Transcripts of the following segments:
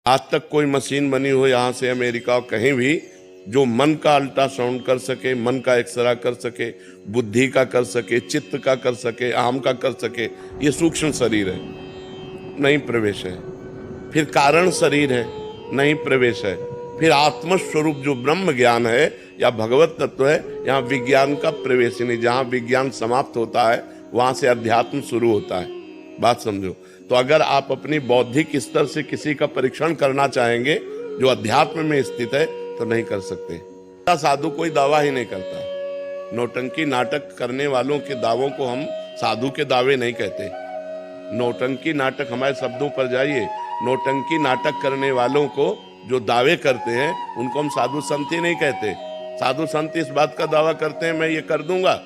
आज तक कोई मशीन बनी हो यहाँ से अमेरिका कहीं भी जो मन का अल्ट्रासाउंड कर सके, मन का एक्सरा कर सके, बुद्धि का कर सके, चित्त का कर सके, अहम का कर सके। ये सूक्ष्म शरीर है, नहीं प्रवेश है। फिर कारण शरीर है, नहीं प्रवेश है। फिर आत्मस्वरूप जो ब्रह्म ज्ञान है या भगवत तत्व है, यहाँ विज्ञान का प्रवेश ही नहीं। जहाँ विज्ञान समाप्त होता है वहां से अध्यात्म शुरू होता है। बात समझो। तो अगर आप अपनी बौद्धिक स्तर से किसी का परीक्षण करना चाहेंगे जो अध्यात्म में स्थित है तो नहीं कर सकते। साधु कोई दावा ही नहीं करता। नौटंकी नाटक करने वालों के दावों को हम साधु के दावे नहीं कहते। नौटंकी नाटक, हमारे शब्दों पर जाइए, नौटंकी नाटक करने वालों को जो दावे करते हैं उनको हम साधु संत ही नहीं कहते। साधु संत इस बात का दावा करते हैं मैं ये कर दूंगा,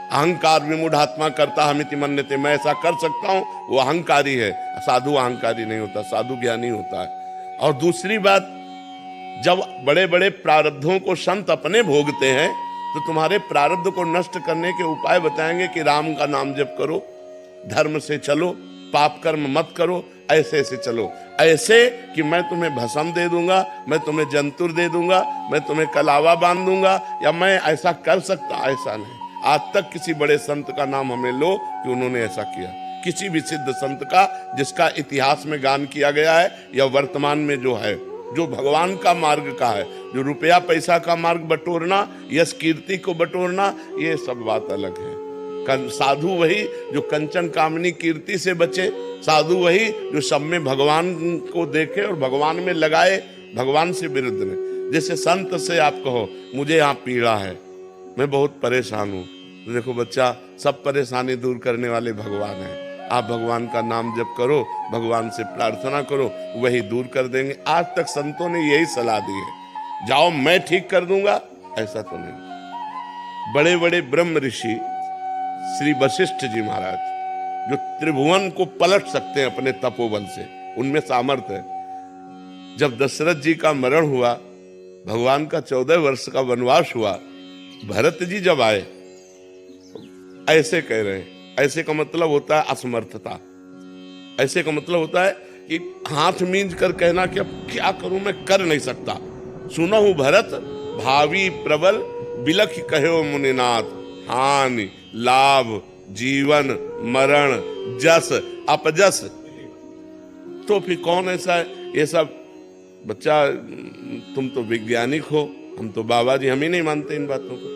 अहंकार विमूढ़ात्मा करता हमिति मन्यते, मैं ऐसा कर सकता हूं, वो अहंकारी है। साधु अहंकारी नहीं होता, साधु ज्ञानी होता है। और दूसरी बात, जब बड़े बड़े प्रारब्धों को संत अपने भोगते हैं तो तुम्हारे प्रारब्ध को नष्ट करने के उपाय बताएंगे कि राम का नाम जप करो, धर्म से चलो, पाप कर्म मत करो, ऐसे ऐसे चलो। ऐसे कि मैं तुम्हें भस्म दे दूंगा, मैं तुम्हें जंतुर दे दूंगा, मैं तुम्हें कलावा बांध दूंगा, या मैं ऐसा कर सकता, ऐसा नहीं। आज तक किसी बड़े संत का नाम हमें लो कि उन्होंने ऐसा किया। किसी भी सिद्ध संत का जिसका इतिहास में गान किया गया है या वर्तमान में जो है, जो भगवान का मार्ग का है, जो रुपया पैसा का मार्ग बटोरना, यश कीर्ति को बटोरना, ये सब बात अलग है। साधु वही जो कंचन कामनी कीर्ति से बचे, साधु वही जो सब में भगवान को देखे और भगवान में लगाए, भगवान से विरुद्ध नहीं। जैसे संत से आप कहो मुझे यहाँ पीड़ा है, मैं बहुत परेशान हूँ, तो देखो बच्चा, सब परेशानी दूर करने वाले भगवान हैं। आप भगवान का नाम जप करो, भगवान से प्रार्थना करो, वही दूर कर देंगे। आज तक संतों ने यही सलाह दी है, जाओ मैं ठीक कर दूंगा, ऐसा तो नहीं। बड़े बड़े ब्रह्म ऋषि श्री वशिष्ठ जी महाराज जो त्रिभुवन को पलट सकते हैं अपने तपोबल से, उनमें सामर्थ्य है। जब दशरथ जी का मरण हुआ, भगवान का 14 वर्ष का वनवास हुआ, भरत जी जब आए, ऐसे कह रहे हैं, ऐसे का मतलब होता है असमर्थता। ऐसे का मतलब होता है कि हाथ मींच कर कहना कि अब क्या करूं, मैं कर नहीं सकता। सुनहु भरत भावी प्रबल बिलख कहो मुनिनाथ, हानि लाभ जीवन मरण जस अपजस। तो फिर कौन ऐसा है? ये सब बच्चा, तुम तो वैज्ञानिक हो, हम तो बाबा जी, हम ही नहीं मानते इन बातों को।